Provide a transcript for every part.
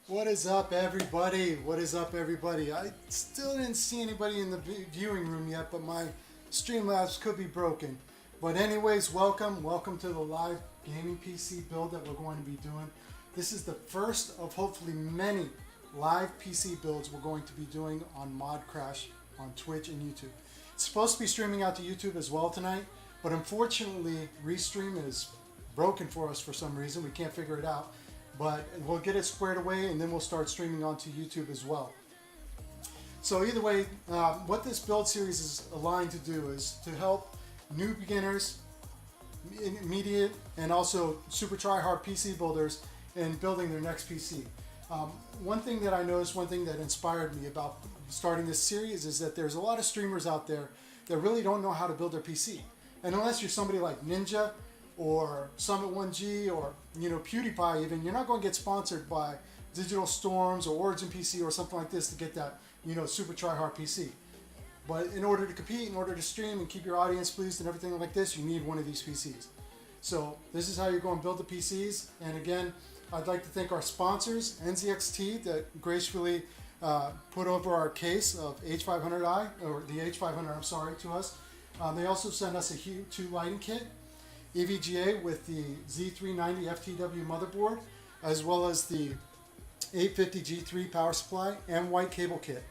What is up, everybody? What is up, everybody? I still didn't see anybody in the viewing room yet, but my Streamlabs could be broken. But anyways, welcome to the live gaming PC build that we're going to be doing. This is the first of hopefully many live PC builds we're going to be doing on ModCrash on Twitch and YouTube. It's supposed to be streaming out to YouTube as well tonight, but unfortunately, Restream is broken for us for some reason. We can't figure it out. But we'll get it squared away and then we'll start streaming onto YouTube as well. So either way, what this build series is aligned to do is to help new beginners, intermediate, and also super try-hard PC builders in building their next PC. One thing that I noticed, one thing that inspired me about starting this series is that there's a lot of streamers out there that really don't know how to build their PC. And unless you're somebody like Ninja, or Summit1G, or PewDiePie even, you're not going to get sponsored by Digital Storms or Origin PC or something like this to get that super try-hard PC. But in order to compete, in order to stream and keep your audience pleased and everything like this, you need one of these PCs. So this is how you're going to build the PCs. And again, I'd like to thank our sponsors, NZXT, that gracefully put over our case of H500i, or the H500, I'm sorry, to us. They also sent us a Hue 2 lighting kit, EVGA with the Z390 FTW motherboard, as well as the 850 G3 power supply and white cable kit.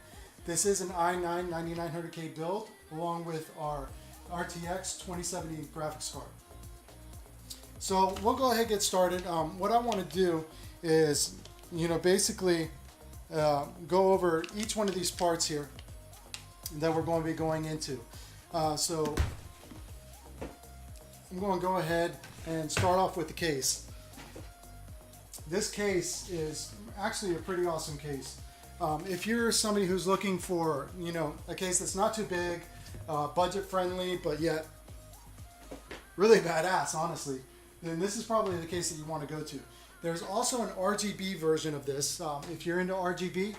This is an i9 9900K build, along with our RTX 2070 graphics card. So we'll go ahead and get started. What I want to do is, basically go over each one of these parts here that we're going to be going into. So I'm going to go ahead and start off with the case. This case is actually a pretty awesome case. If you're somebody who's looking for, a case that's not too big, budget friendly, but yet really badass, honestly, then this is probably the case that you want to go to. There's also an RGB version of this. If you're into RGB,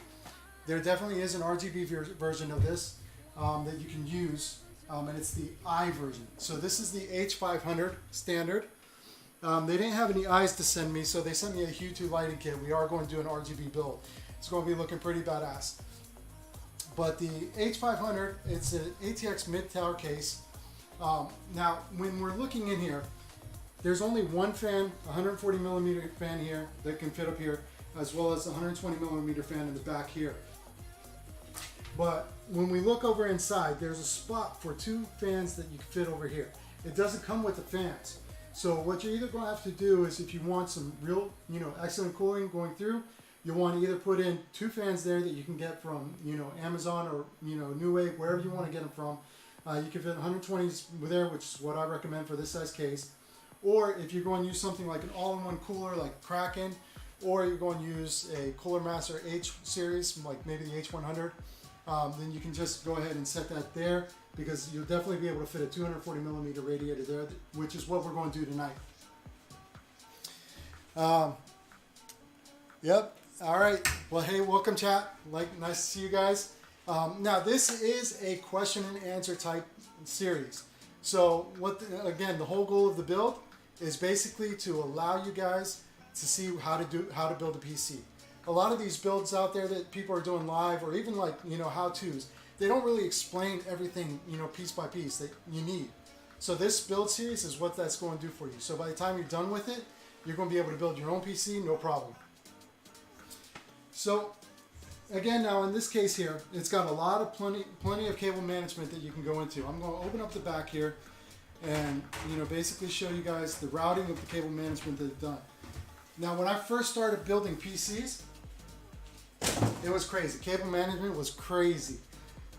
there definitely is an RGB version of this that you can use. And it's the I version. So this is the H500 standard. They didn't have any eyes to send me, so they sent me a Hue 2 lighting kit. We are going to do an RGB build. It's going to be looking pretty badass. But the H500, it's an ATX mid-tower case. Now, when we're looking in here, there's only one fan, 140 millimeter fan here that can fit up here, as well as a 120 millimeter fan in the back here. But when we look over inside, there's a spot for two fans that you can fit over here. It doesn't come with the fans. So what you're either going to have to do is, if you want some real, excellent cooling going through, you want to either put in two fans there that you can get from, Amazon or, Newegg, wherever you want to get them from. You can fit 120s there, which is what I recommend for this size case. Or if you're going to use something like an all-in-one cooler like Kraken, or you're going to use a Cooler Master H series, like maybe the H100, then you can just go ahead and set that there, because you'll definitely be able to fit a 240 millimeter radiator there, which is what we're going to do tonight. Yep. All right. Well, hey, welcome, chat. Nice to see you guys. Now, this is a question and answer type series. So, again, the whole goal of the build is basically to allow you guys to see how to build a PC. A lot of these builds out there that people are doing live, or even like, how-tos, they don't really explain everything, piece by piece that you need. So this build series is what that's going to do for you. So by the time you're done with it, you're going to be able to build your own PC, no problem. So again, now in this case here, it's got plenty of cable management that you can go into. I'm going to open up the back here and, basically show you guys the routing of the cable management that they've done. Now, when I first started building PCs, it was crazy. Cable management was crazy.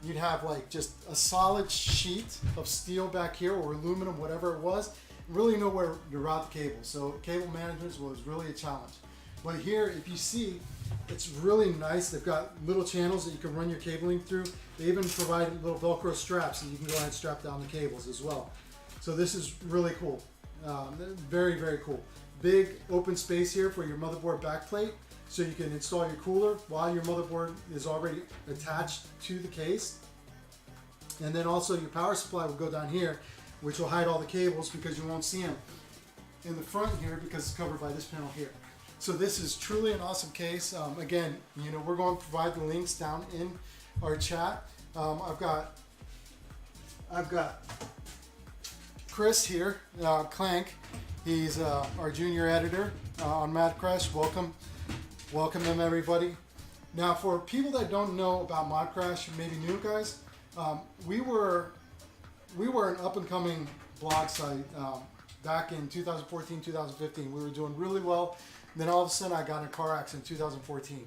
You'd have like just a solid sheet of steel back here, or aluminum, whatever it was, really know where to route the cable. So cable management was really a challenge. But here, if you see, it's really nice. They've got little channels that you can run your cabling through. They even provide little Velcro straps that you can go ahead and strap down the cables as well. So this is really cool. Very, very cool. Big open space here for your motherboard backplate, so you can install your cooler while your motherboard is already attached to the case. And then also your power supply will go down here, which will hide all the cables because you won't see them in the front here because it's covered by this panel here. So this is truly an awesome case. Again, we're going to provide the links down in our chat. I've got Chris here, Clank. He's our junior editor on ModCrash. Welcome him, everybody. Now, for people that don't know about ModCrash, maybe new guys, we were an up-and-coming blog site back in 2014, 2015. We were doing really well. And then all of a sudden, I got in a car accident in 2014.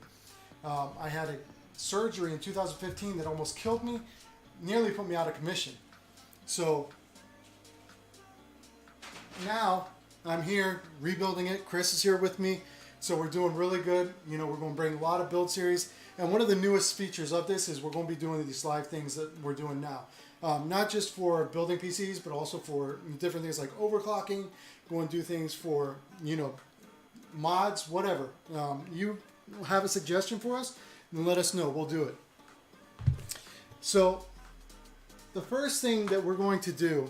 I had a surgery in 2015 that almost killed me, nearly put me out of commission. So now I'm here rebuilding it. Chris is here with me. So we're doing really good. We're going to bring a lot of build series. And one of the newest features of this is we're going to be doing these live things that we're doing now. Not just for building PCs, but also for different things like overclocking. Going to do things for, mods, whatever. You have a suggestion for us, then let us know. We'll do it. So the first thing that we're going to do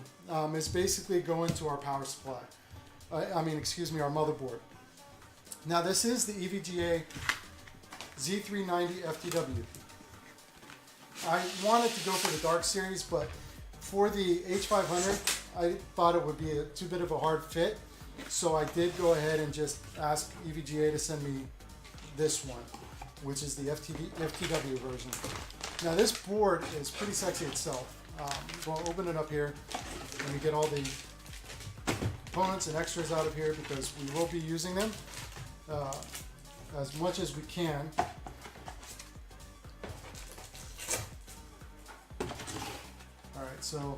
is basically go into our power supply. Our motherboard. Now this is the EVGA Z390 FTW. I wanted to go for the dark series, but for the H500, I thought it would be too bit of a hard fit. So I did go ahead and just ask EVGA to send me this one, which is the FTW version. Now this board is pretty sexy itself. We'll open it up here and we get all the components and extras out of here because we will be using them as much as we can. Alright, so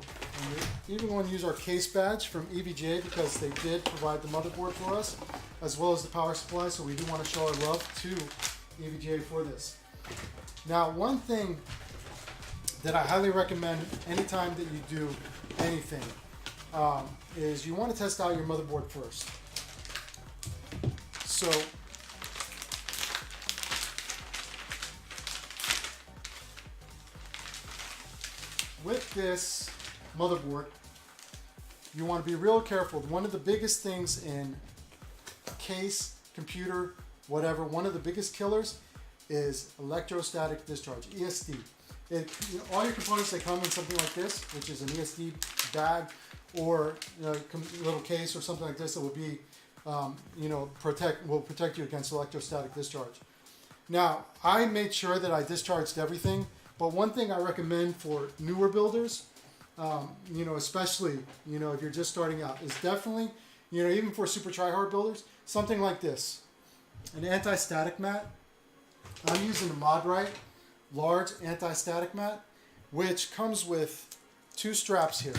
we're even going to use our case badge from EVGA because they did provide the motherboard for us as well as the power supply, so we do want to show our love to EVGA for this. Now, one thing that I highly recommend anytime that you do anything is you want to test out your motherboard first. So with this motherboard, you want to be real careful. One of the biggest things in case, computer, whatever, one of the biggest killers is electrostatic discharge, ESD. All your components that come in something like this, which is an ESD bag or little case or something like this that would be, will protect you against electrostatic discharge. Now, I made sure that I discharged everything, but one thing I recommend for newer builders, especially, if you're just starting out, is definitely, even for super try-hard builders, something like this, an anti-static mat. I'm using the ModRite large anti-static mat, which comes with 2 straps here.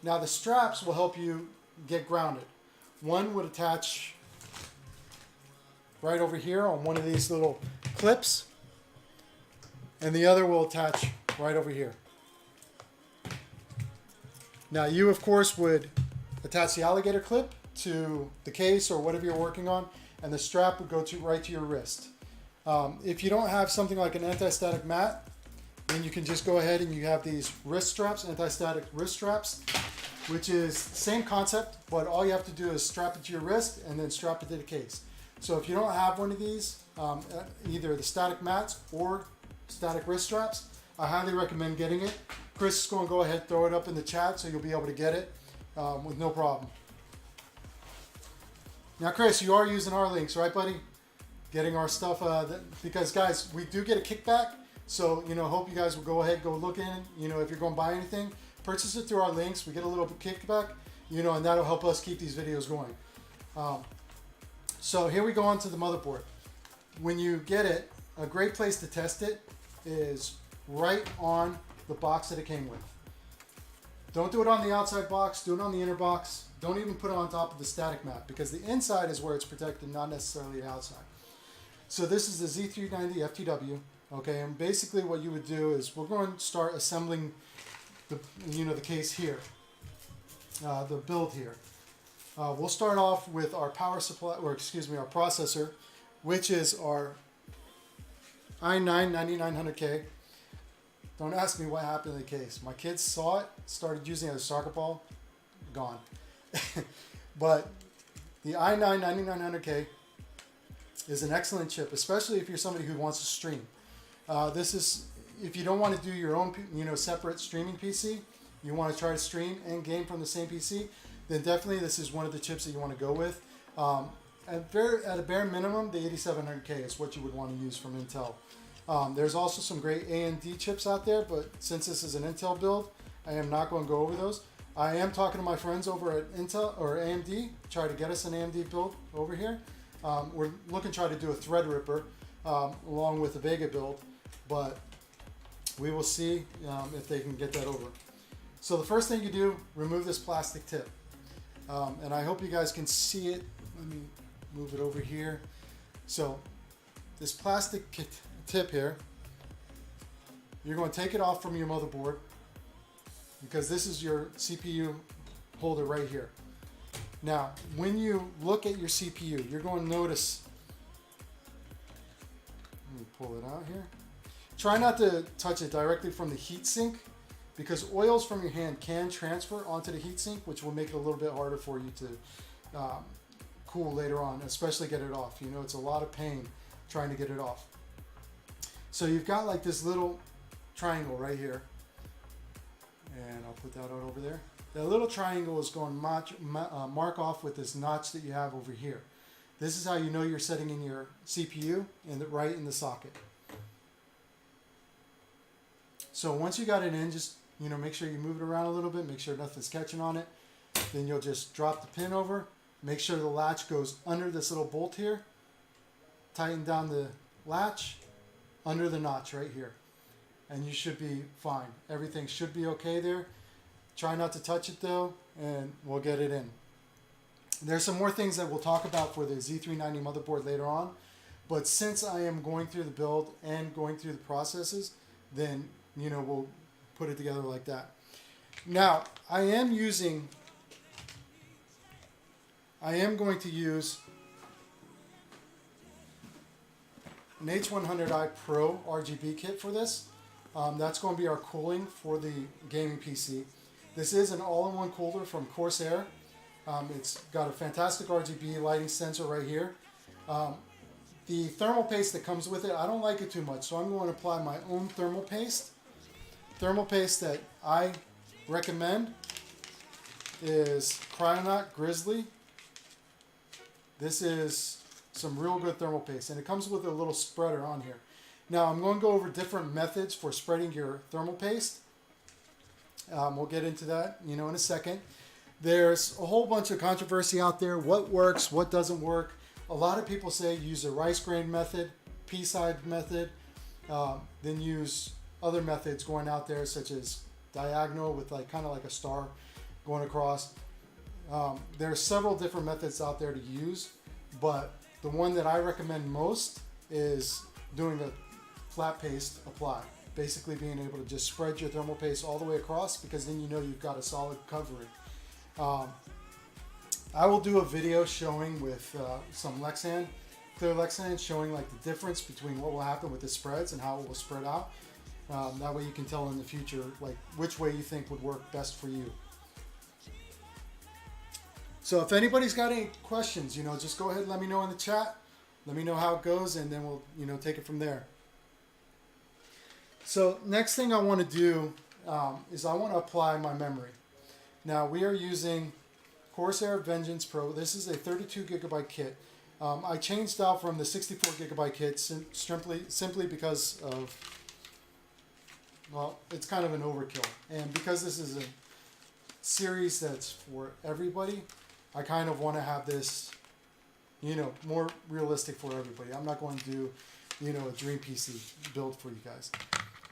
Now the straps will help you get grounded. One would attach right over here on one of these little clips, and the other will attach right over here. Now you of course would attach the alligator clip to the case or whatever you're working on, and the strap would go right to your wrist. If you don't have something like an anti-static mat, then you can just go ahead and you have these wrist straps, anti-static wrist straps, which is same concept, but all you have to do is strap it to your wrist and then strap it to the case. So if you don't have one of these, either the static mats or static wrist straps, I highly recommend getting it. Chris is going to go ahead and throw it up in the chat so you'll be able to get it with no problem. Now Chris, you are using our links, right buddy? Getting our stuff, because guys, we do get a kickback, so hope you guys will go ahead, go look in, if you're going to buy anything, purchase it through our links, we get a little kickback, and that'll help us keep these videos going. So here we go on to the motherboard. When you get it, a great place to test it is right on the box that it came with. Don't do it on the outside box, do it on the inner box. Don't even put it on top of the static mat because the inside is where it's protected, not necessarily the outside. So this is the Z390 FTW, okay, and basically what you would do is we're going to start assembling the case here, the build here. We'll start off with our power supply, or excuse me, our processor, which is our i9-9900K. Don't ask me what happened to the case. My kids saw it, started using it as a soccer ball, gone. But the i9-9900K is an excellent chip, especially if you're somebody who wants to stream. This is, if you don't want to do your own, separate streaming PC, you want to try to stream and game from the same PC, then definitely this is one of the chips that you want to go with. At a bare minimum, the 8700K is what you would want to use from Intel. There's also some great AMD chips out there, but since this is an Intel build, I am not going to go over those. I am talking to my friends over at Intel or AMD, try to get us an AMD build over here. We're looking to try to do a Threadripper along with the Vega build, but we will see if they can get that over. So the first thing you do, remove this plastic tip. And I hope you guys can see it. Let me move it over here. So this plastic tip here, you're going to take it off from your motherboard because this is your CPU holder right here. Now, when you look at your CPU, you're going to notice, let me pull it out here. Try not to touch it directly from the heatsink because oils from your hand can transfer onto the heatsink, which will make it a little bit harder for you to cool later on, especially get it off. It's a lot of pain trying to get it off. So you've got like this little triangle right here, and I'll put that out over there. That little triangle is going to mark off with this notch that you have over here. This is how you know you're setting in your CPU right in the socket. So once you got it in, just make sure you move it around a little bit, make sure nothing's catching on it. Then you'll just drop the pin over, make sure the latch goes under this little bolt here, tighten down the latch under the notch right here, and you should be fine. Everything should be okay there. Try not to touch it though, and we'll get it in. There's some more things that we'll talk about for the Z390 motherboard later on, but since I am going through the build and going through the processes, then we'll put it together like that. Now, I am going to use an H100i Pro RGB kit for this. That's going to be our cooling for the gaming PC. This is an all-in-one cooler from Corsair. It's got a fantastic RGB lighting sensor right here. The thermal paste that comes with it, I don't like it too much, so I'm going to apply my own thermal paste. Thermal paste that I recommend is Cryonaut Grizzly. This is some real good thermal paste, and it comes with a little spreader on here. Now I'm going to go over different methods for spreading your thermal paste. We'll get into that in a second. There's a whole bunch of controversy out there. What works, what doesn't work. A lot of people say use a rice grain method, pea-side method, then use other methods going out there such as diagonal with kind of like a star going across. There's several different methods out there to use, but the one that I recommend most is doing a flat paste apply. Basically being able to just spread your thermal paste all the way across, because then you've got a solid covering. I will do a video showing with some Lexan, clear Lexan, showing the difference between what will happen with the spreads and how it will spread out. That way you can tell in the future which way you think would work best for you. So if anybody's got any questions, just go ahead and let me know in the chat. Let me know how it goes, and then we'll take it from there. So next thing I want to do is I want to apply my memory. Now we are using Corsair Vengeance Pro. This is a 32 gigabyte kit. I changed out from the 64 gigabyte kit simply because of, well, it's kind of an overkill. And because this is a series that's for everybody, I kind of want to have this, more realistic for everybody. I'm not going to do, a dream PC build for you guys.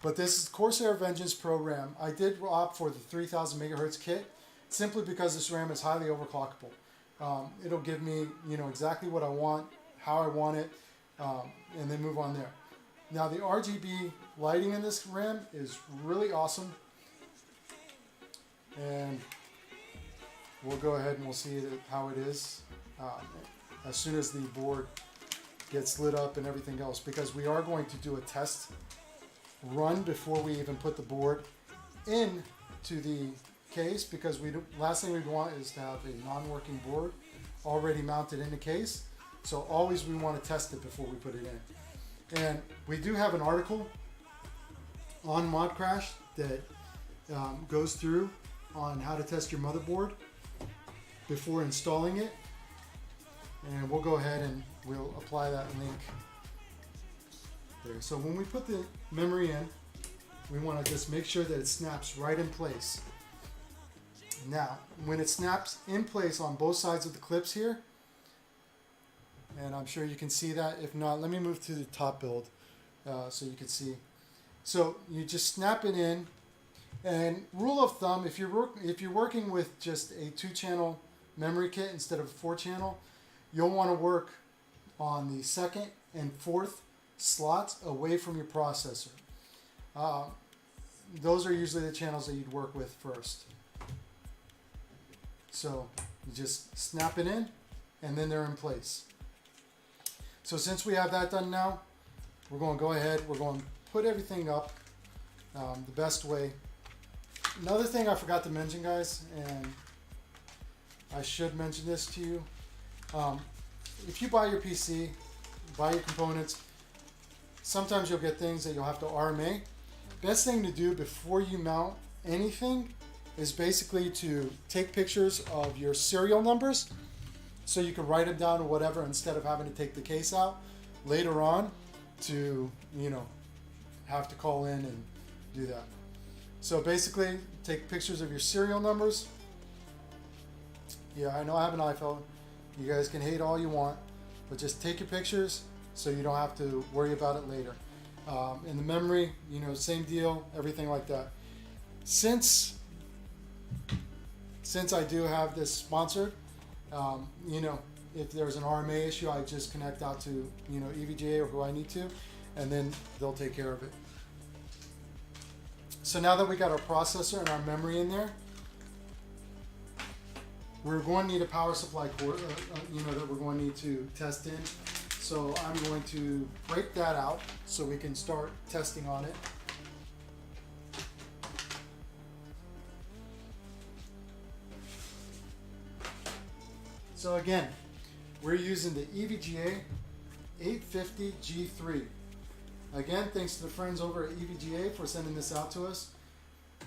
But this is Corsair Vengeance Pro RAM. I did opt for the 3000 megahertz kit simply because this RAM is highly overclockable. It'll give me, exactly what I want, how I want it, and then move on there. Now the RGB lighting in this RAM is really awesome. And we'll go ahead and we'll see how it is as soon as the board gets lit up and everything else, because we are going to do a test run before we even put the board into the case, because last thing we want is to have a non-working board already mounted in the case. So always we want to test it before we put it in. And we do have an article on ModCrash that goes through on how to test your motherboard before installing it. And we'll go ahead and we'll apply that link there. So when we put the memory in, we want to just make sure that it snaps right in place. Now, when it snaps in place on both sides of the clips here, and I'm sure you can see that. If not, let me move to the top build so you can see. So you just snap it in, and rule of thumb, if you're working with just a 2-channel memory kit instead of a 4-channel, you'll want to work on the 2nd and 4th slots away from your processor. Those are usually the channels that you'd work with first. So you just snap it in, and then they're in place. So since we have that done now, we're going to go ahead, we're going to put everything up the best way. Another thing I forgot to mention, guys, and I should mention this to you. If you buy your PC, buy your components, sometimes you'll get things that you'll have to RMA. Best thing to do before you mount anything is basically to take pictures of your serial numbers so you can write them down or whatever instead of having to take the case out later on to, have to call in and do that. So basically, take pictures of your serial numbers. Yeah, I know I have an iPhone. You guys can hate all you want, but just take your pictures so you don't have to worry about it later. In the memory, same deal, everything like that. Since I do have this sponsored, if there's an RMA issue, I just connect out to, EVGA or who I need to, and then they'll take care of it. So now that we got our processor and our memory in there, we're going to need a power supply cord, that we're going to need to test in. So I'm going to break that out so we can start testing on it. So again, we're using the EVGA 850G3. Again, thanks to the friends over at EVGA for sending this out to us.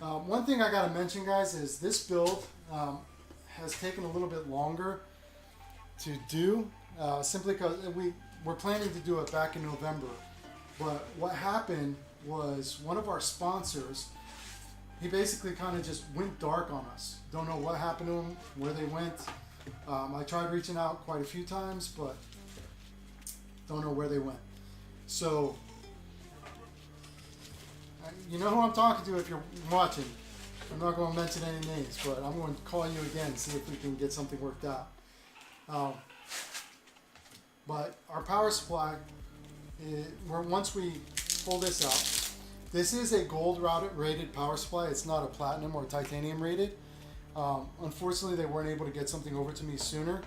One thing I got to mention, guys, is this build has taken a little bit longer to do, simply because we're planning to do it back in November. But what happened was one of our sponsors, he basically kind of just went dark on us. Don't know what happened to him, where they went. I tried reaching out quite a few times, but don't know where they went. So, you know who I'm talking to if you're watching. I'm not going to mention any names, but I'm going to call you again and see if we can get something worked out. But our power supply, once we pull this out, this is a gold rated power supply. It's not a platinum or titanium rated. Unfortunately, they weren't able to get something over to me sooner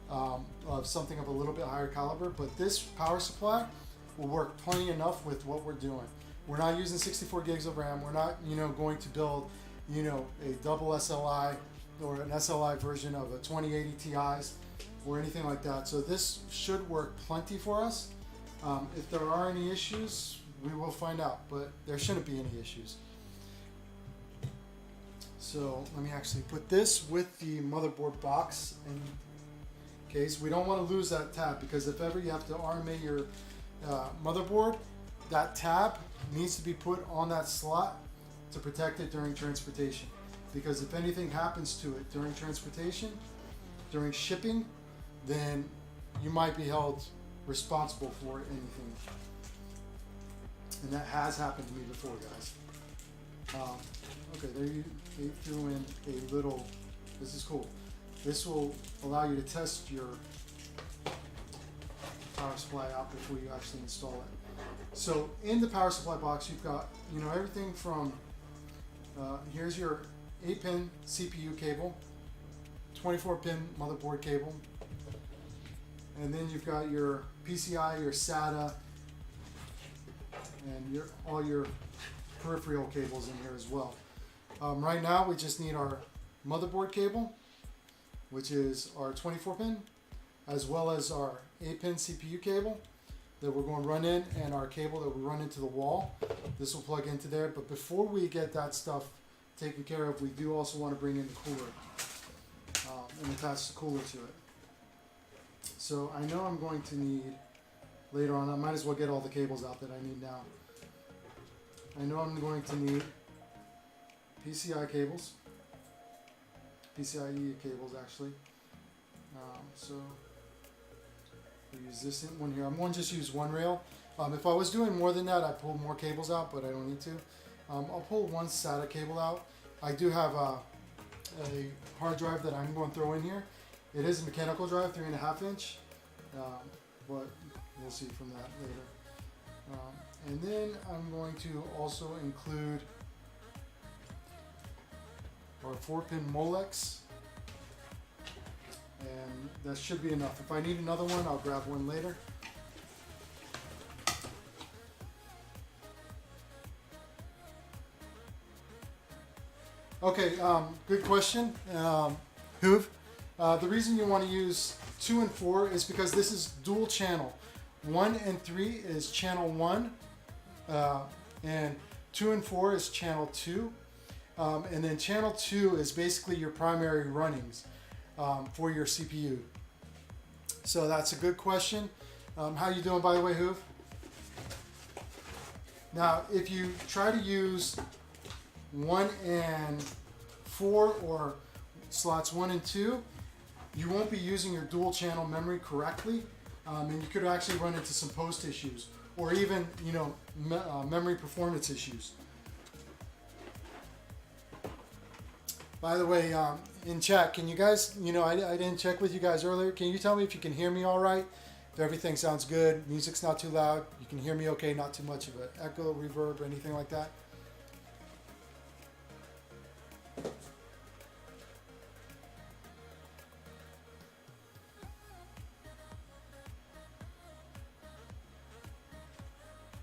of something of a little bit higher caliber, but this power supply will work plenty enough with what we're doing. We're not using 64 gigs of RAM. We're not, going to build, a double SLI or an SLI version of a 2080 Ti's or anything like that. So this should work plenty for us. If there are any issues, we will find out, but there shouldn't be any issues. So let me actually put this with the motherboard box in case. We don't want to lose that tab, because if ever you have to RMA your motherboard, that tab needs to be put on that slot to protect it during transportation. Because if anything happens to it during transportation, during shipping, then you might be held responsible for anything. And that has happened to me before, guys. Okay, they threw in a little, this is cool. This will allow you to test your power supply out before you actually install it. So in the power supply box, you've got, everything from, here's your 8-pin CPU cable, 24-pin motherboard cable, and then you've got your PCI, your SATA, and all your peripheral cables in here as well. Right now we just need our motherboard cable, which is our 24-pin. as well as our 8-pin CPU cable that we're going to run in, and our cable that we run into the wall. This will plug into there, but before we get that stuff taken care of, we do also want to bring in the cooler and attach the cooler to it. So I know I'm going to need, later on, I might as well get all the cables out that I need now. I know I'm going to need PCI cables, PCIe cables actually. So we use this one here. I'm going to just use one rail. If I was doing more than that, I'd pull more cables out, but I don't need to. I'll pull one SATA cable out. I do have a hard drive that I'm going to throw in here. It is a mechanical drive, 3.5 inch, but we'll see from that later. And then I'm going to also include our 4-pin Molex, and that should be enough. If I need another one, I'll grab one later. Okay, good question, Hoov. The reason you want to use 2 and 4 is because this is dual channel. 1 and 3 is channel 1, and 2 and 4 is channel 2. And then channel 2 is basically your primary runnings for your CPU. So that's a good question. How you doing, by the way, Hoov? Now, if you try to use 1 and 4 or slots 1 and 2, you won't be using your dual channel memory correctly, and you could actually run into some post issues or even, you know, memory performance issues. By the way, in chat, can you guys, you know, I didn't check with you guys earlier. Can you tell me if you can hear me all right? If everything sounds good, music's not too loud, you can hear me okay, not too much of an echo, reverb, or anything like that?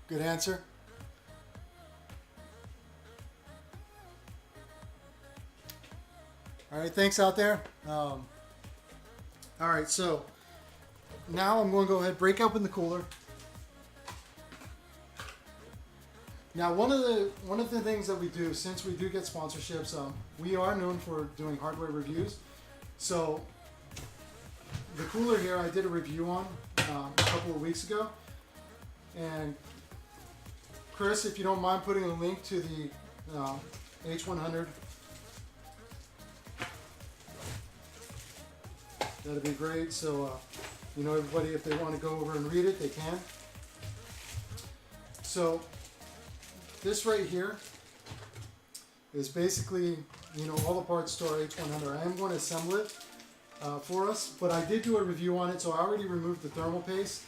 Good answer. All right, thanks out there. All right, so now I'm going to go ahead and break open the cooler. Now, one of the things that we do, since we do get sponsorships, we are known for doing hardware reviews. So the cooler here, I did a review on a couple of weeks ago, and Chris, if you don't mind putting a link to the H100, that'd be great. So, you know, everybody, if they want to go over and read it, they can. So, this right here is basically, you know, all the parts to our H100. I am going to assemble it for us, but I did do a review on it, so I already removed the thermal paste.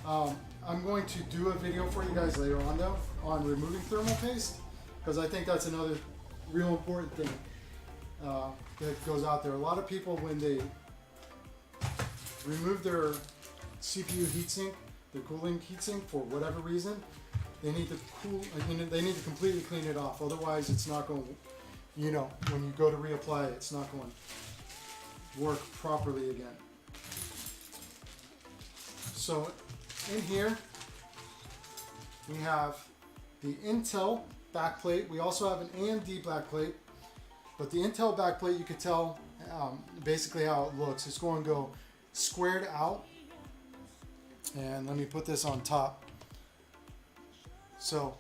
I'm going to do a video for you guys later on, though, on removing thermal paste, because I think that's another real important thing that goes out there. A lot of people, when they remove their CPU heatsink, their cooling heatsink, for whatever reason, they need to they need to completely clean it off. Otherwise, it's not going to, you know, when you go to reapply it, it's not going to work properly again. So in here, we have the Intel backplate. We also have an AMD backplate, but the Intel backplate, you could tell basically how it looks. It's going to go squared out, and let me put this on top. So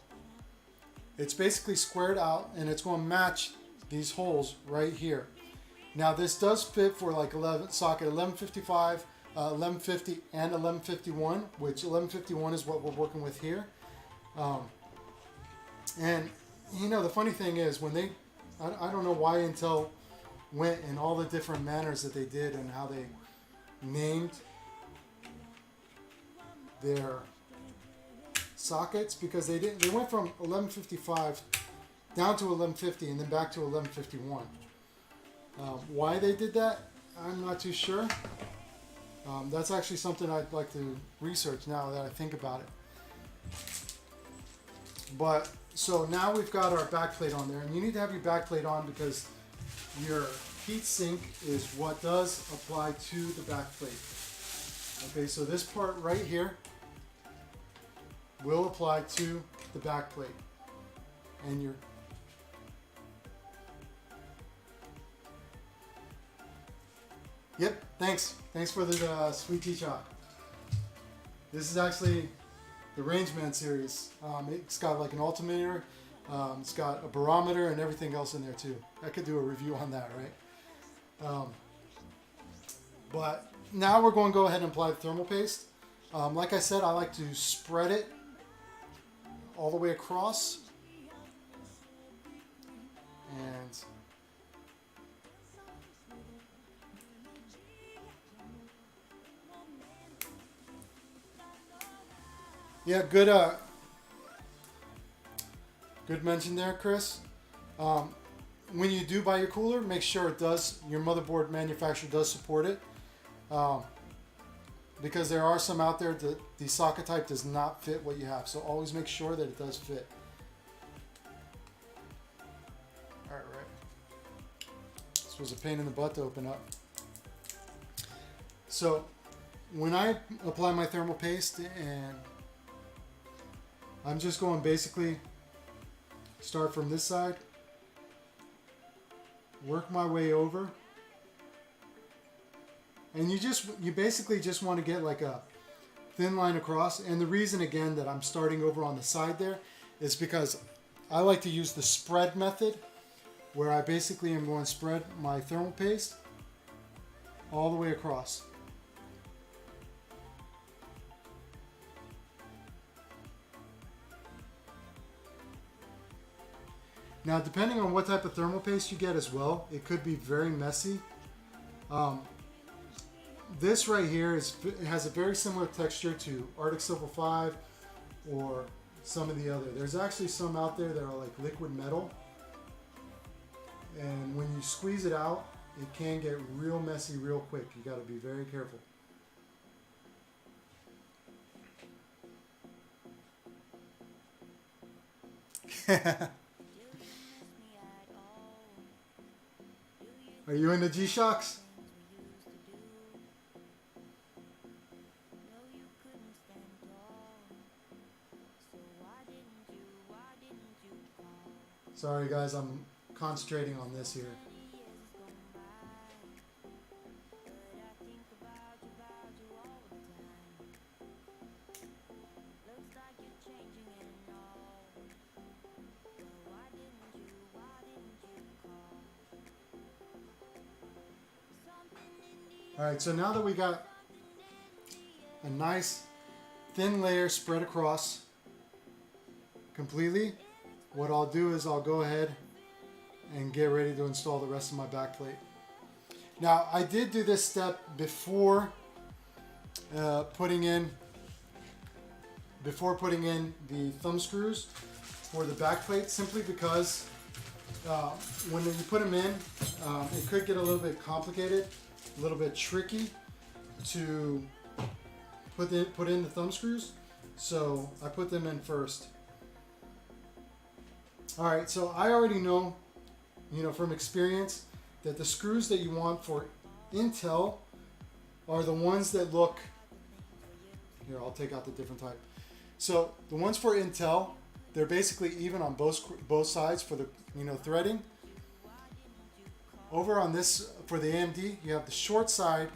it's basically squared out, and it's going to match these holes right here. Now this does fit for like socket 1155, 1150, and 1151, which 1151 is what we're working with here. And you know, the funny thing is, when they, I don't know why Intel went in all the different manners that they did and how they named their sockets, because they went from 1155 down to 1150 and then back to 1151. Why they did that, I'm not too sure. That's actually something I'd like to research now that I think about it. But so now we've got our backplate on there, and you need to have your backplate on because your heat sink is what does apply to the backplate. Okay, so this part right here will apply to the back plate. And your Yep, thanks. Thanks for the sweet tea chalk. This is actually the Rangeman series. It's got like an altimeter, it's got a barometer and everything else in there too. I could do a review on that, right? But now we're going to go ahead and apply the thermal paste. Like I said, I like to spread it all the way across. And yeah, good mention there, Chris. When you do buy your cooler, make sure your motherboard manufacturer does support it. Because there are some out there that the socket type does not fit what you have. So always make sure that it does fit. Alright. This was a pain in the butt to open up. So when I apply my thermal paste, and I'm just going basically start from this side, work my way over, and you basically just want to get like a thin line across. And the reason again that I'm starting over on the side there is because I like to use the spread method, where I basically am going to spread my thermal paste all the way across. Now, depending on what type of thermal paste you get as well, it could be very messy. This right here has a very similar texture to Arctic Silver 5 or some of the other. There's actually some out there that are like liquid metal. And when you squeeze it out, it can get real messy real quick. You got to be very careful. Are you into G-Shocks? Sorry guys, I'm concentrating on this here. Alright, so now that we got a nice thin layer spread across completely, what I'll do is I'll go ahead and get ready to install the rest of my backplate. Now, I did do this step before putting in the thumb screws for the backplate, simply because when you put them in, it could get a little bit complicated, a little bit tricky to put in the thumb screws. So I put them in first. Alright, so I already know, from experience, that the screws that you want for Intel are the ones that look, here I'll take out the different type. So the ones for Intel, they're basically even on both sides for the threading. Over on this, for the AMD, you have the short side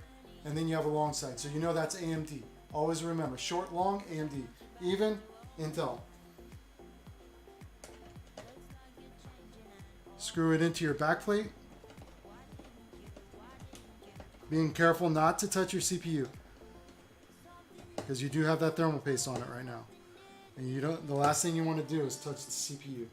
and then you have a long side. So that's AMD. Always remember, short, long, AMD. Even, Intel. Screw it into your backplate. Being careful not to touch your CPU, because you do have that thermal paste on it right now. And the last thing you want to do is touch the CPU.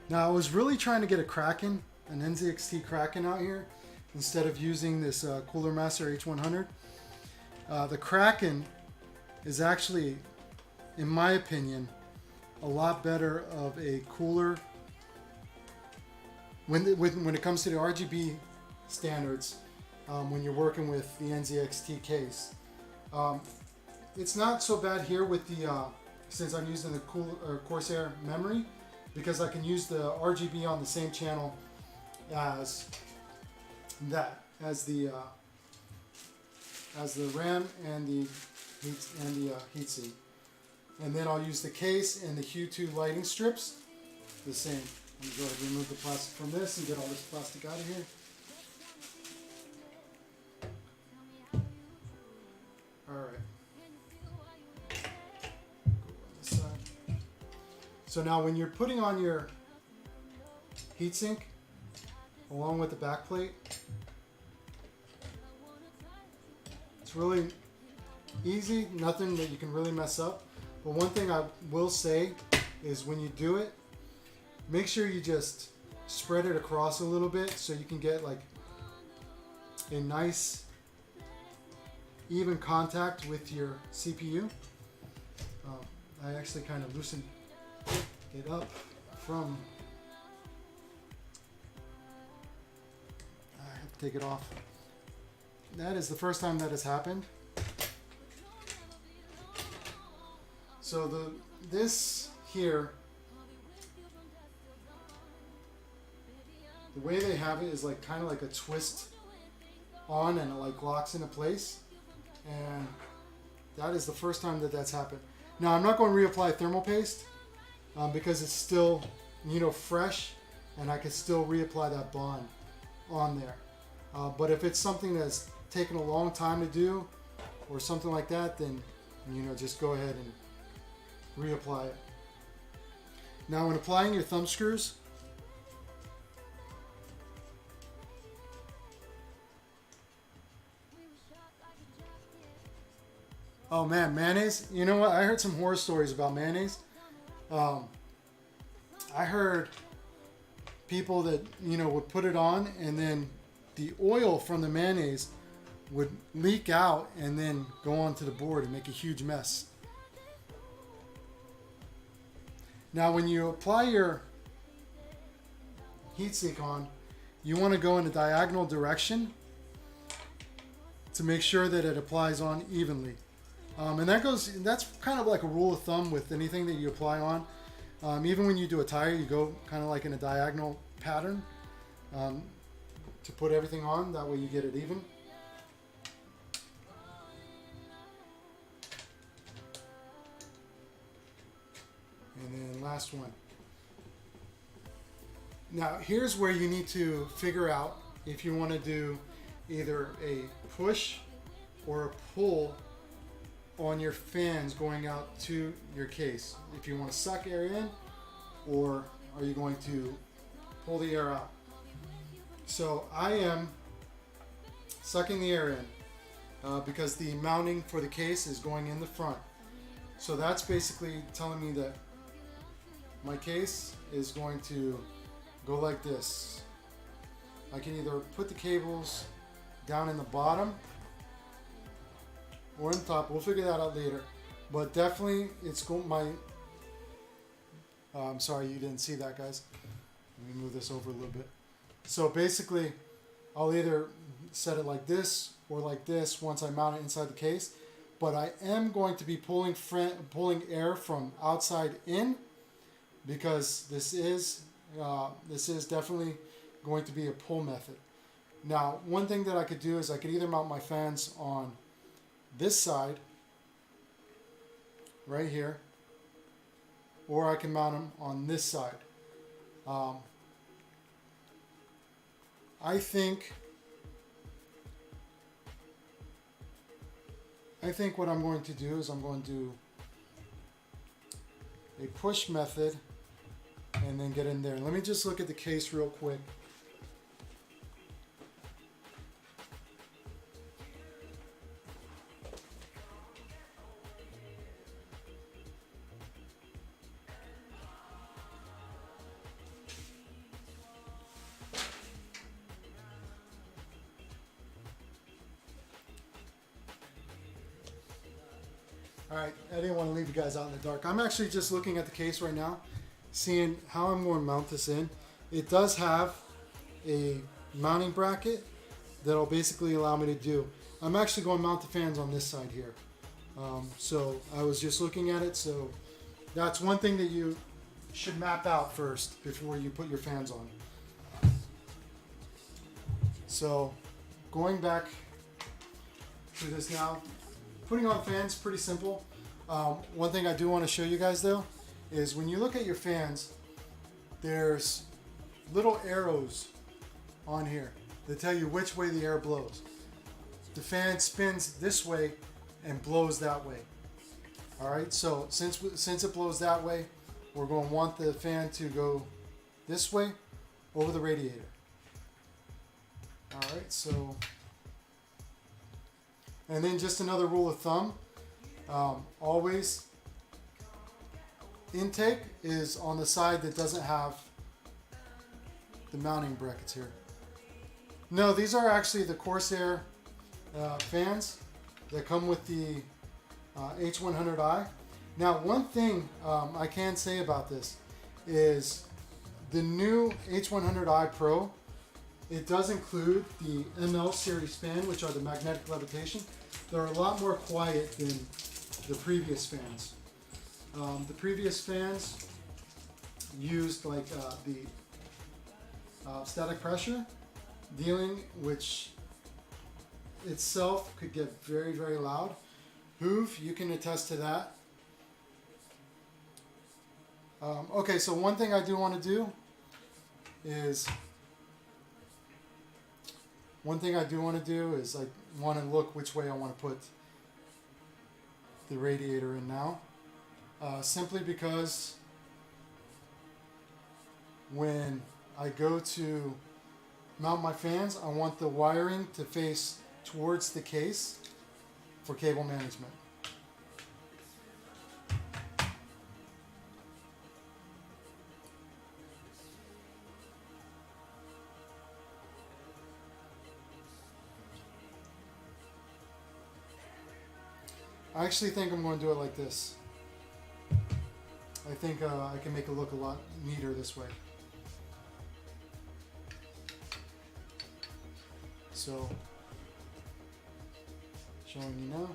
Now, I was really trying to get an NZXT Kraken out here, instead of using this Cooler Master H100. The Kraken is actually, in my opinion, a lot better of a cooler when it comes to the RGB standards. When you're working with the NZXT case, it's not so bad here with the since I'm using the Corsair memory, because I can use the RGB on the same channel as the RAM and the heatsink, and then I'll use the case and the Hue 2 lighting strips the same. Let me go ahead and remove the plastic from this and get all this plastic out of here. Alright. Go on this side. So now when you're putting on your heatsink along with the back plate, it's really easy, nothing that you can really mess up. But one thing I will say is when you do it, make sure you just spread it across a little bit so you can get like a nice even contact with your CPU. I actually kind of loosened it up from, I have to take it off. That is the first time that has happened. So this here, the way they have it is like kind of like a twist on, and it like locks into place. And that is the first time that that's happened. Now I'm not going to reapply thermal paste because it's still, fresh, and I can still reapply that bond on there. But if it's something that's taken a long time to do or something like that, then just go ahead and reapply it. Now when applying your thumb screws, oh man, mayonnaise. You know what? I heard some horror stories about mayonnaise. I heard people that, would put it on and then the oil from the mayonnaise would leak out and then go onto the board and make a huge mess. Now when you apply your heatsink on, you want to go in a diagonal direction to make sure that it applies on evenly. And that's kind of like a rule of thumb with anything that you apply on. Even when you do a tire, you go kind of like in a diagonal pattern to put everything on. That way you get it even. And then last one. Now here's where you need to figure out if you want to do either a push or a pull on your fans going out to your case. If you want to suck air in, or are you going to pull the air out? So I am sucking the air in because the mounting for the case is going in the front. So that's basically telling me that my case is going to go like this. I can either put the cables down in the bottom or on top. We'll figure that out later. But definitely it's going I'm sorry you didn't see that, guys. Let me move this over a little bit. So basically I'll either set it like this or like this once I mount it inside the case. But I am going to be pulling air from outside in, because this is definitely going to be a pull method. Now, one thing that I could do is I could either mount my fans on this side, right here, or I can mount them on this side. I think what I'm going to do is I'm going to do a push method and then get in there. Let me just look at the case real quick. Alright, I didn't want to leave you guys out in the dark. I'm actually just looking at the case right now, seeing how I'm going to mount this in. It does have a mounting bracket that'll basically allow me to do. I'm actually going to mount the fans on this side here. So I was just looking at it, so that's one thing that you should map out first before you put your fans on. So going back to this now, putting on fans pretty simple. One thing I do want to show you guys though is when you look at your fans, there's little arrows on here that tell you which way the air blows. The fan spins this way and blows that way. Alright, so since it blows that way, we're going to want the fan to go this way over the radiator. Alright, so, and then just another rule of thumb, always intake is on the side that doesn't have the mounting brackets here. No, these are actually the Corsair fans that come with the H100i. Now, one thing I can say about this is the new H100i Pro, it does include the ML series fan, which are the magnetic levitation. They're a lot more quiet than the previous fans. The previous fans used like the static pressure dealing, which itself could get very, very loud. Hoove, you can attest to that. Okay, so one thing I do want to do is I want to look which way I want to put the radiator in now. Simply because when I go to mount my fans, I want the wiring to face towards the case for cable management. I actually think I'm going to do it like this. I think I can make it look a lot neater this way. So, showing you now.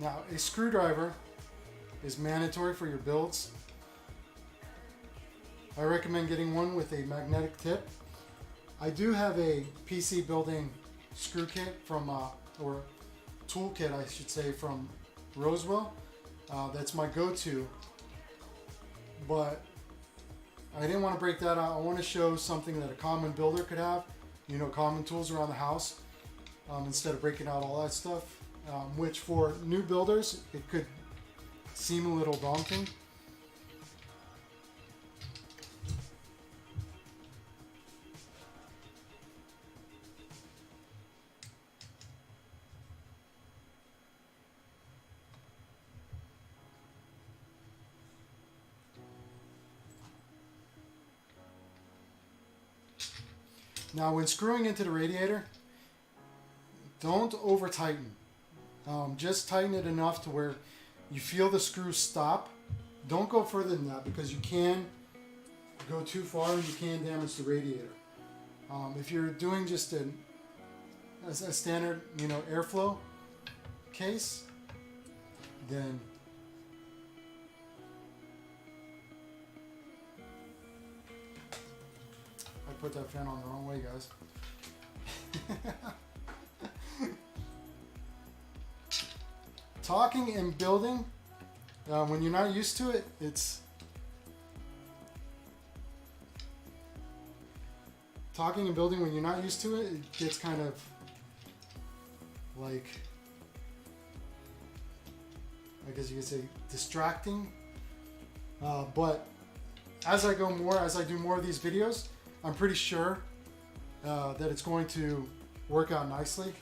Now, a screwdriver is mandatory for your builds. I recommend getting one with a magnetic tip. I do have a PC building screw kit from, or tool kit I should say, from Rosewell. That's my go-to, but I didn't want to break that out. I want to show something that a common builder could have, you know, common tools around the house, instead of breaking out all that stuff, which for new builders, it could seem a little daunting. Now, when screwing into the radiator, don't over tighten. Just tighten it enough to where you feel the screw stop. Don't go further than that because you can go too far and you can damage the radiator. If you're doing just a standard, you know, airflow case, then I put that fan on the wrong way, guys. Talking and building, when you're not used to it, talking and building when you're not used to it, it gets kind of like, I guess you could say, distracting. But as I do more of these videos, I'm pretty sure that it's going to work out nicely.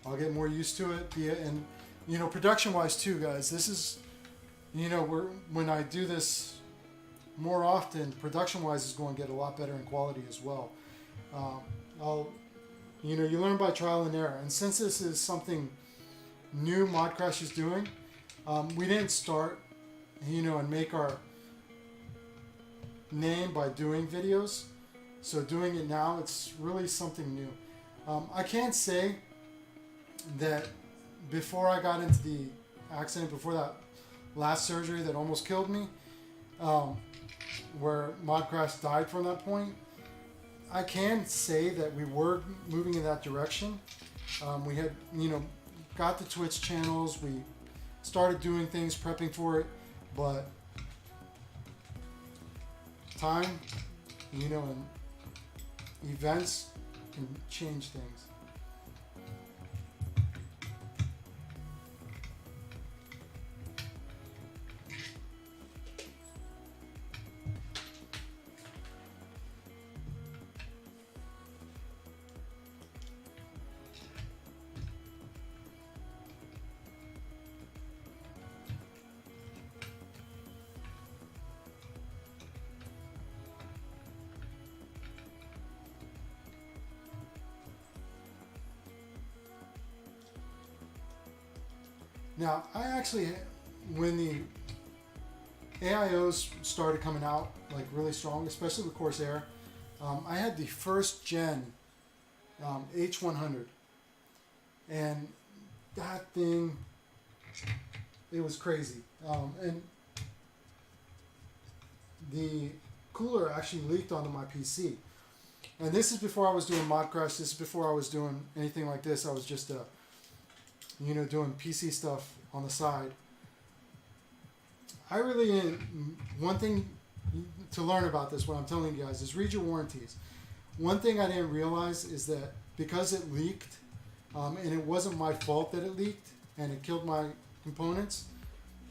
I'll get more used to it. And you know, production wise too, guys, this is, you know, when I do this more often, production-wise, is going to get a lot better in quality as well. You know, you learn by trial and error. And since this is something new ModCrash is doing, we didn't start, you know, and make our name by doing videos. So doing it now, it's really something new. I can't say that before I got into the accident, before that last surgery that almost killed me, where ModCrash died from that point, I can say that we were moving in that direction. We had, you know, got the Twitch channels, we started doing things, prepping for it, but time, you know, and events can change things. Now, I actually, when the AIOs started coming out like really strong, especially with Corsair, I had the first gen H100, and that thing, it was crazy. And the cooler actually leaked onto my PC. And this is before I was doing ModCrash. This is before I was doing anything like this. I was just you know, doing PC stuff on the side. I really, one thing to learn about this, what I'm telling you guys, is read your warranties. One thing I didn't realize is that because it leaked, and it wasn't my fault that it leaked, and it killed my components,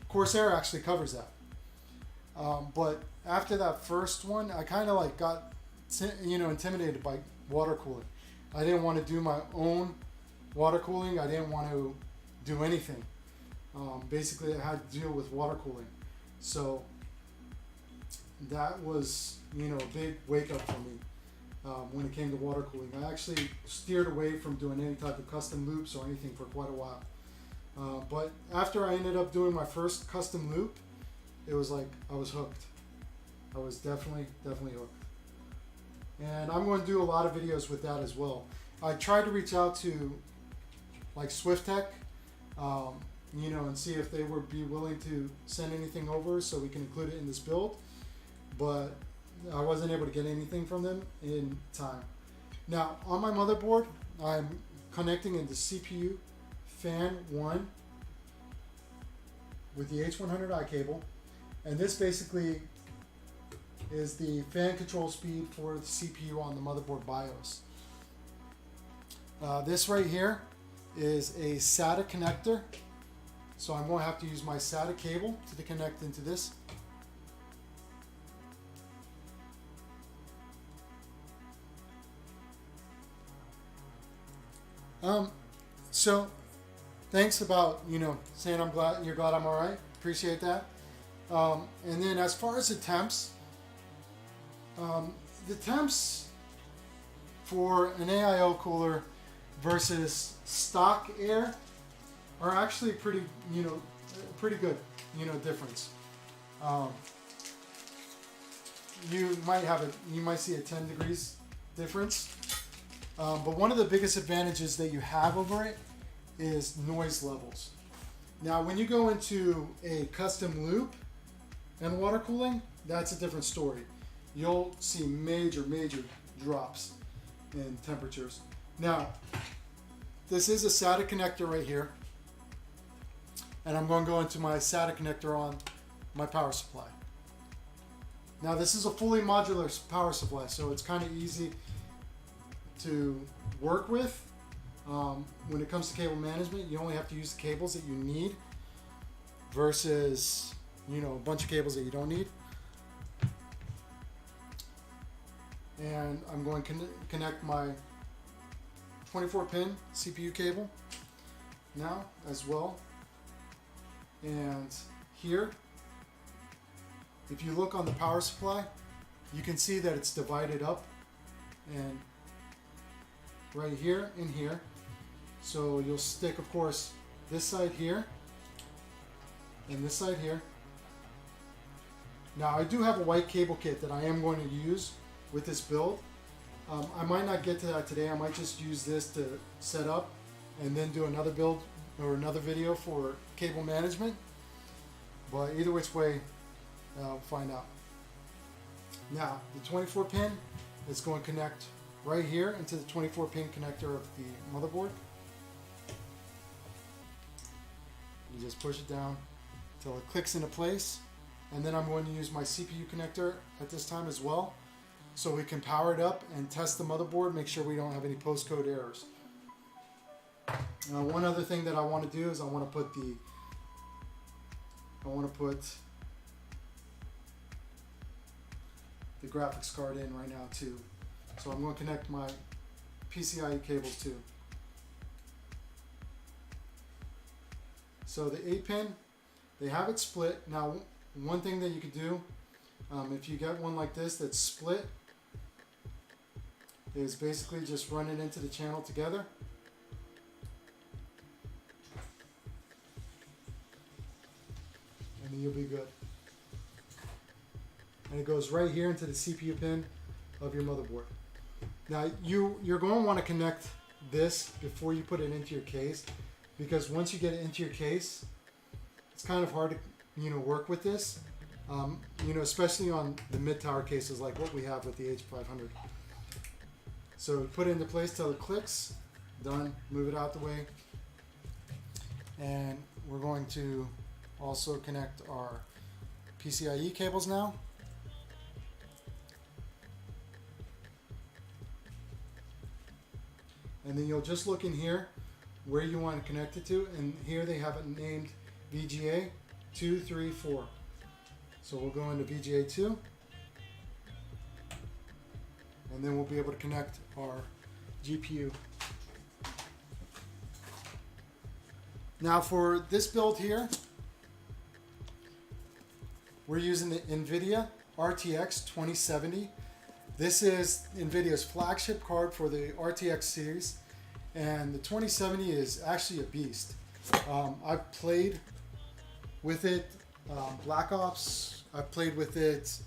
Corsair actually covers that. But after that first one, I kind of like got, you know, intimidated by water cooling. I didn't want to do my own water cooling. I didn't want to do anything. Basically, I had to deal with water cooling. So that was, you know, a big wake up for me when it came to water cooling. I actually steered away from doing any type of custom loops or anything for quite a while. But after I ended up doing my first custom loop, it was like I was hooked. I was definitely hooked. And I'm going to do a lot of videos with that as well. I tried to reach out to like SwiftTech, you know, and see if they would be willing to send anything over so we can include it in this build, but I wasn't able to get anything from them in time. Now, on my motherboard, I'm connecting into CPU fan 1 with the H100i cable, and this basically is the fan control speed for the CPU on the motherboard BIOS. This right here is a SATA connector, so I'm going to have to use my SATA cable to connect into this. So thanks about, you know, saying you're glad I'm all right. Appreciate that. And then as far as the temps for an AIO cooler versus stock air are actually pretty good, you know, difference. You might see a 10 degrees difference. But one of the biggest advantages that you have over it is noise levels. Now, when you go into a custom loop and water cooling, that's a different story. You'll see major drops in temperatures. Now, this is a SATA connector right here, and I'm going to go into my SATA connector on my power supply. Now, this is a fully modular power supply, so it's kind of easy to work with. When it comes to cable management, you only have to use the cables that you need versus, you know, a bunch of cables that you don't need. And I'm going to connect my 24-pin CPU cable now as well. And here if you look on the power supply, you can see that it's divided up, and right here and here. So you'll stick, of course, this side here and this side here. Now I do have a white cable kit that I am going to use with this build. I might not get to that today. I might just use this to set up and then do another build or another video for cable management. But either which way, we'll find out. Now the 24 pin is going to connect right here into the 24 pin connector of the motherboard. You just push it down until it clicks into place, and then I'm going to use my CPU connector at this time as well, so we can power it up and test the motherboard, make sure we don't have any postcode errors. Now, one other thing that I want to do is I want to put the graphics card in right now too. So I'm going to connect my PCIe cables too. So the 8-pin, they have it split. Now, one thing that you could do, if you get one like this that's split, is basically just run it into the channel together. And then you'll be good. And it goes right here into the CPU pin of your motherboard. Now you're going to want to connect this before you put it into your case, because once you get it into your case, it's kind of hard to work with this. Especially on the mid-tower cases like what we have with the H500. So put it into place till it clicks. Done. Move it out the way. And we're going to also connect our PCIe cables now. And then you'll just look in here where you want to connect it to, and here they have it named VGA 2, 3, 4. So we'll go into VGA 2, and then we'll be able to connect our GPU. Now for this build here, we're using the NVIDIA RTX 2070. This is NVIDIA's flagship card for the RTX series, and the 2070 is actually a beast. I've played with it Black Ops, I've played with it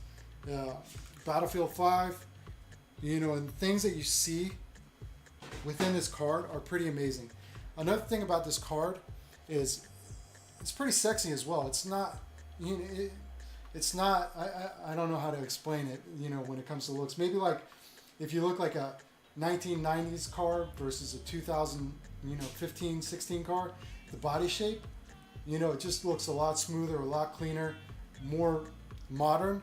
Battlefield 5, and things that you see within this card are pretty amazing. Another thing about this card is it's pretty sexy as well. It's not, it's not, I don't know how to explain it, when it comes to looks. Maybe like if you look like a 1990s car versus a 2015, 16 car, the body shape, it just looks a lot smoother, a lot cleaner, more modern.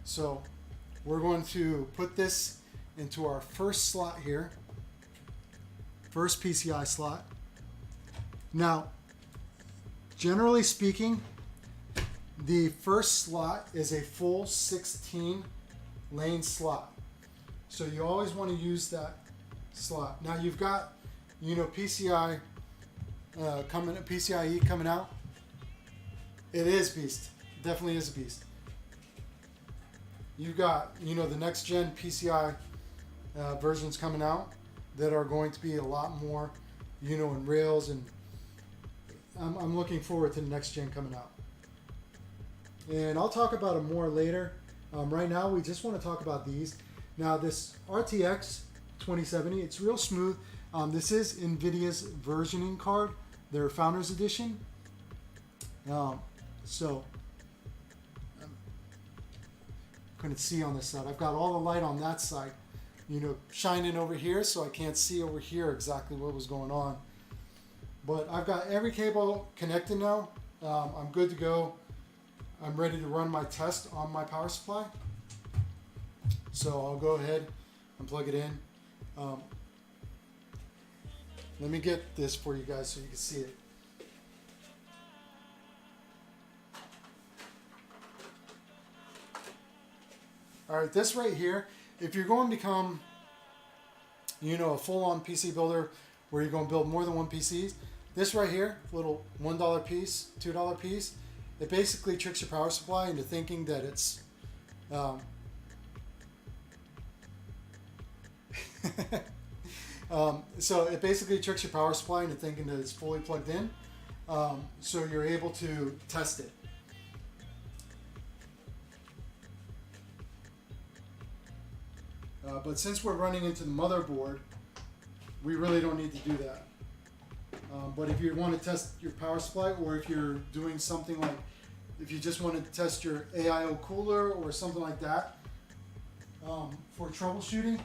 So we're going to put this into our first slot here. First PCI slot. Now, generally speaking, the first slot is a full 16 lane slot. So you always want to use that slot. Now you've got, PCIe coming out. It is beast. It definitely is a beast. You've got, the next gen PCI versions coming out that are going to be a lot more, in Rails, and I'm looking forward to the next gen coming out. And I'll talk about them more later. Right now, we just want to talk about these. Now, this RTX 2070, it's real smooth. This is NVIDIA's versioning card, their Founders Edition. So, couldn't see on this side. I've got all the light on that side, shining over here, so I can't see over here exactly what was going on. But I've got every cable connected now. I'm good to go. I'm ready to run my test on my power supply. So I'll go ahead and plug it in. Let me get this for you guys so you can see it. All right, this right here, if you're going to become, a full-on PC builder, where you're going to build more than one PC. This right here, little $1 piece, $2 piece, it basically tricks your power supply into thinking that it's so it basically tricks your power supply into thinking that it's fully plugged in, so you're able to test it. But since we're running into the motherboard, we really don't need to do that. But if you want to test your power supply, or if you're doing something like, if you just want to test your AIO cooler or something like that for troubleshooting,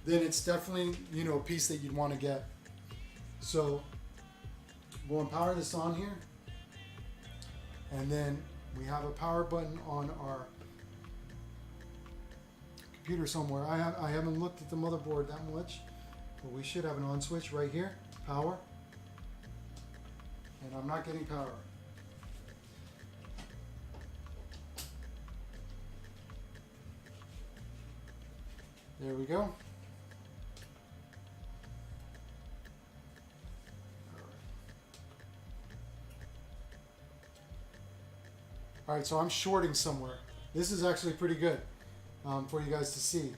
then it's definitely, you know, a piece that you'd want to get. So we'll power this on here, and then we have a power button on our computer somewhere. I haven't looked at the motherboard that much, but we should have an on switch right here, power, and I'm not getting power. There we go. All right, so I'm shorting somewhere. This is actually pretty good for you guys to see.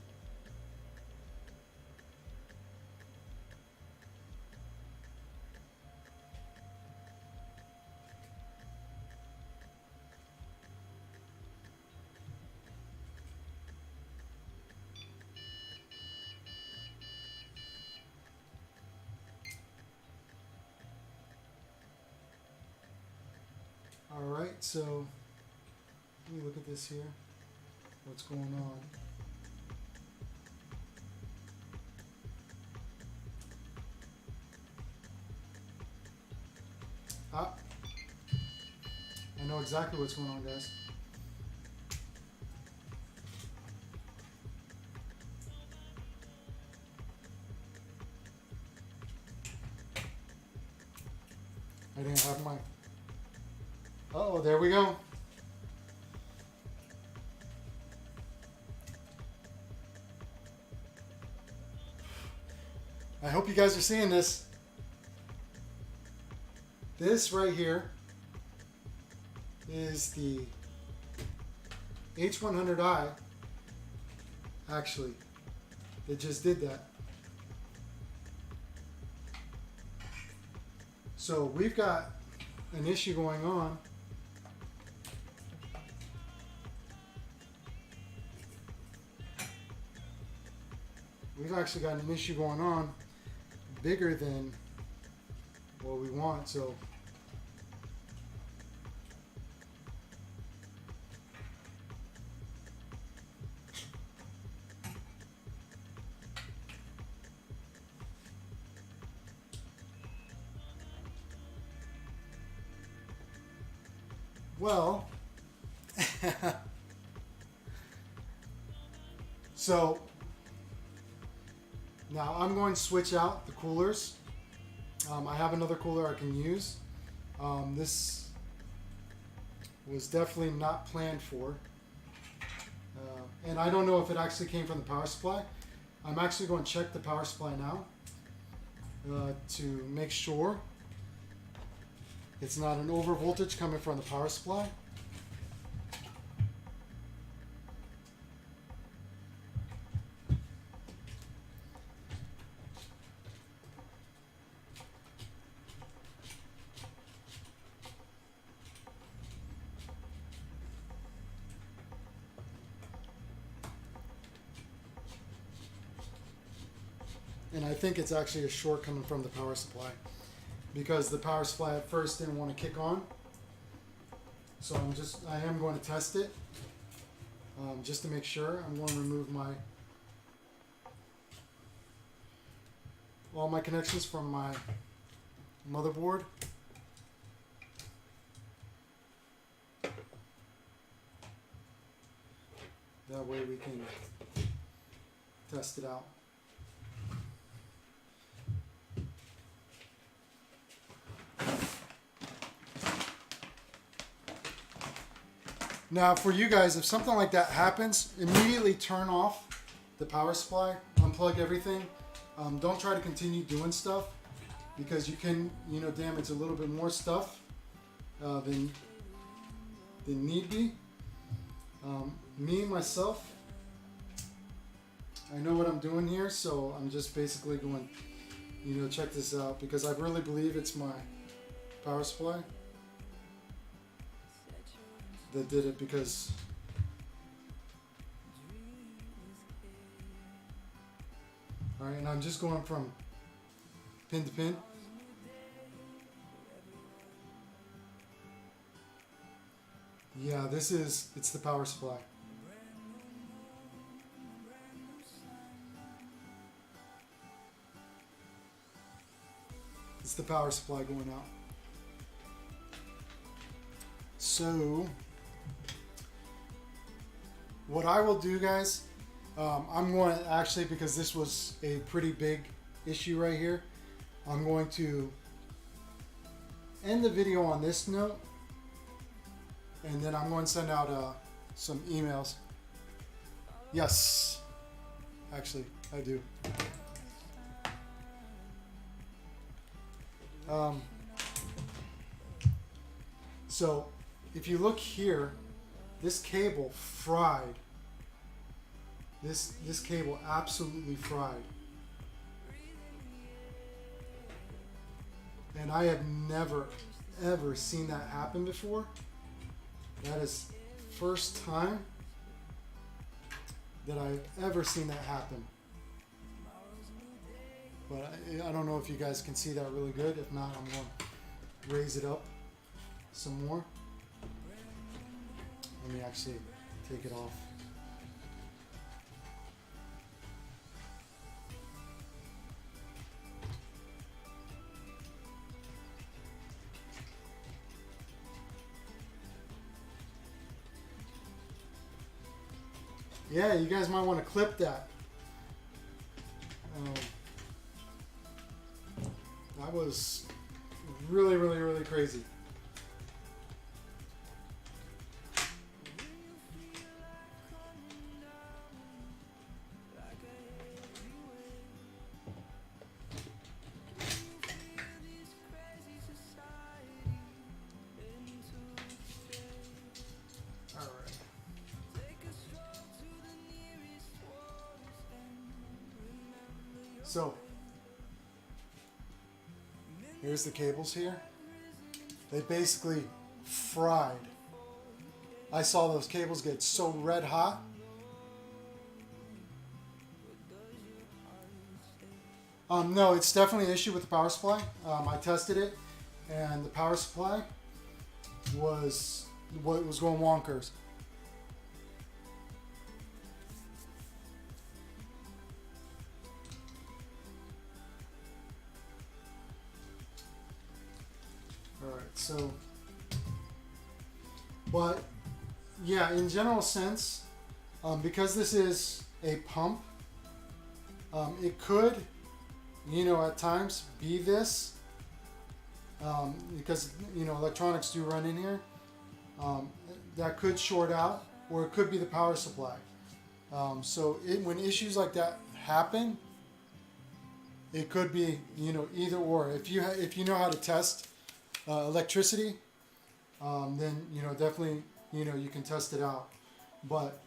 All right, so let me look at this here. What's going on? Ah, I know exactly what's going on, guys. I didn't have my... Oh, there we go. I hope you guys are seeing this. This right here is the H100i, actually, that just did that. So we've got an issue going on. We've actually got an issue going on bigger than what we want, so well so now I'm going to switch out the coolers. I have another cooler I can use. This was definitely not planned for. And I don't know if it actually came from the power supply. I'm actually going to check the power supply now to make sure it's not an over voltage coming from the power supply. And I think it's actually a short coming from the power supply, because the power supply at first didn't want to kick on. So I am going to test it just to make sure. I'm going to remove all my connections from my motherboard. That way we can test it out. Now for you guys, if something like that happens, immediately turn off the power supply, unplug everything, don't try to continue doing stuff, because you can, you know, damage a little bit more stuff than need be. Me, myself, I know what I'm doing here, so I'm just basically going, you know, check this out, because I really believe it's my power supply that did it, because alright, and I'm just going from pin to pin. Yeah, it's the power supply. It's the power supply going out. So, what I will do, guys, I'm going to actually, because this was a pretty big issue right here, I'm going to end the video on this note, and then I'm going to send out some emails. Yes, actually, I do. So, if you look here, this cable fried. This cable absolutely fried. And I have never, ever seen that happen before. That is first time that I've ever seen that happen. But I don't know if you guys can see that really good. If not, I'm going to raise it up some more. Let me actually take it off. Yeah, you guys might want to clip that. That was really, really, really crazy. So, here's the cables here. They basically fried. I saw those cables get so red hot. No, it's definitely an issue with the power supply. I tested it, and the power supply was what was going wonkers. So, but yeah, in general sense, because this is a pump, it could, you know, at times be this, because, you know, electronics do run in here. That could short out, or it could be the power supply. So when issues like that happen, it could be, you know, either or. If you know how to test electricity, then, you know, definitely, you know, you can test it out. But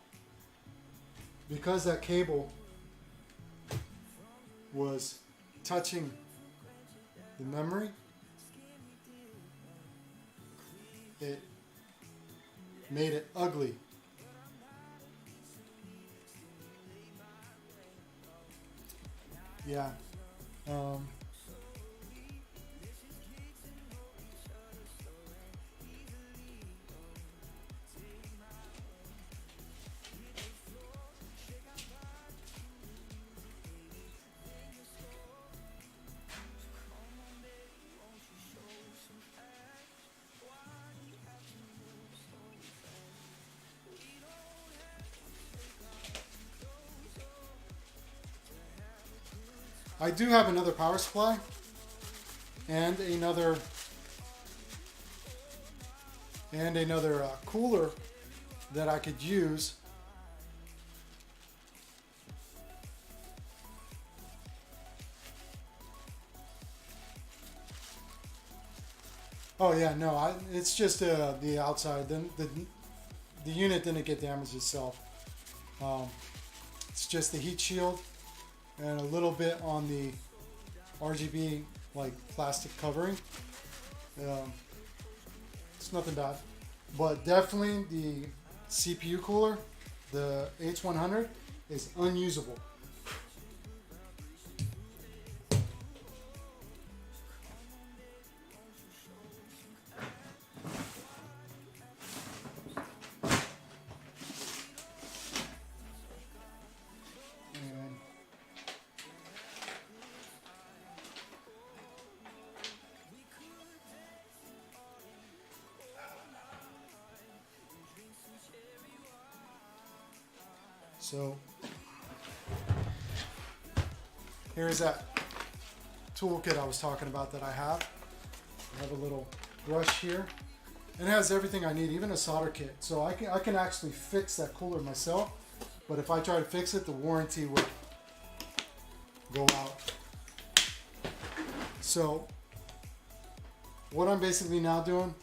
because that cable was touching the memory, it made it ugly. Yeah. I do have another power supply and another cooler that I could use. Oh yeah, no, it's just the outside. Then the unit didn't get damaged itself. It's just the heat shield and a little bit on the RGB like plastic covering. It's nothing bad, but definitely the CPU cooler, the H100, is unusable. So here's that toolkit I was talking about that I have. I have a little brush here. And it has everything I need, even a solder kit. So I can actually fix that cooler myself. But if I try to fix it, the warranty would go out. So what I'm basically now doing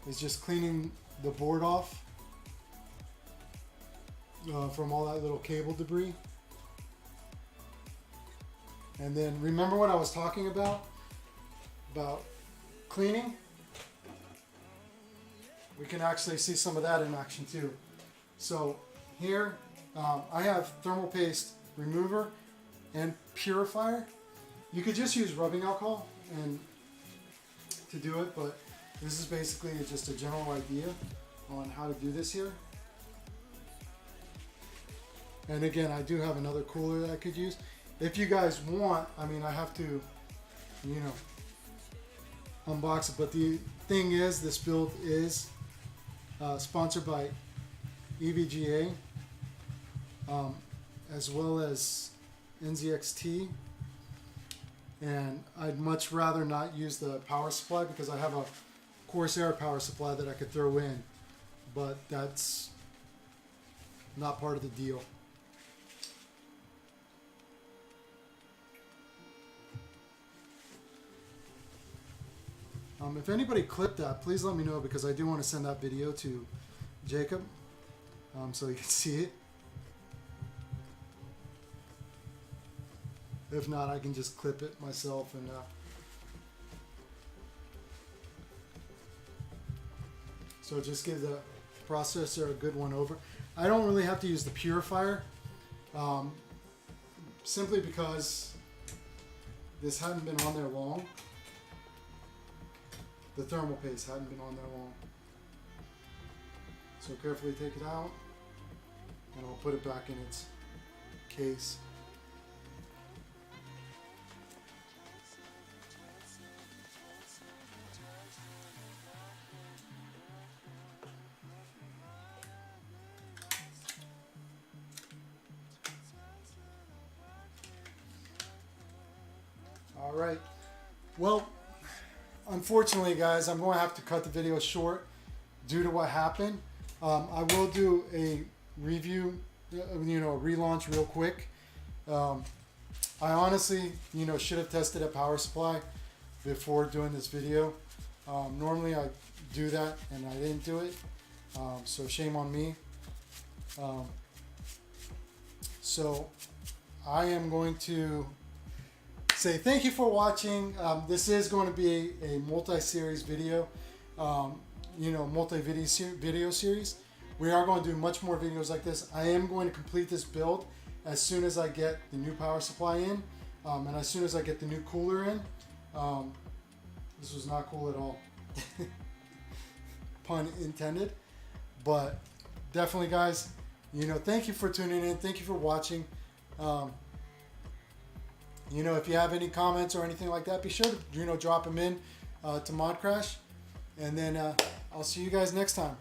is just cleaning the board off from all that little cable debris. And then remember what I was talking about cleaning? We can actually see some of that in action too. So here I have thermal paste remover and purifier. You could just use rubbing alcohol and to do it, but this is basically just a general idea on how to do this here. And again, I do have another cooler that I could use. If you guys want, I mean, I have to, you know, unbox it. But the thing is, this build is sponsored by EVGA, as well as NZXT. And I'd much rather not use the power supply because I have a Corsair power supply that I could throw in. But that's not part of the deal. If anybody clipped that, please let me know because I do want to send that video to Jacob so you can see it. If not, I can just clip it myself and so just give the processor a good one over. I don't really have to use the purifier simply because this hadn't been on there long. The thermal paste hadn't been on there long. So carefully take it out and I'll put it back in its case. All right. Well, unfortunately, guys, I'm going to have to cut the video short due to what happened. I will do a review, you know, a relaunch real quick. I honestly, you know, should have tested a power supply before doing this video. Normally I do that and I didn't do it. So shame on me. So I am going to say thank you for watching. This is going to be a multi-series video, you know, multi-video series. We are going to do much more videos like this. I am going to complete this build as soon as I get the new power supply in, and as soon as I get the new cooler in. This was not cool at all, pun intended. But definitely, guys, you know, thank you for tuning in. Thank you for watching. You know, if you have any comments or anything like that, be sure to, you know, drop them in to ModCrash. And then I'll see you guys next time.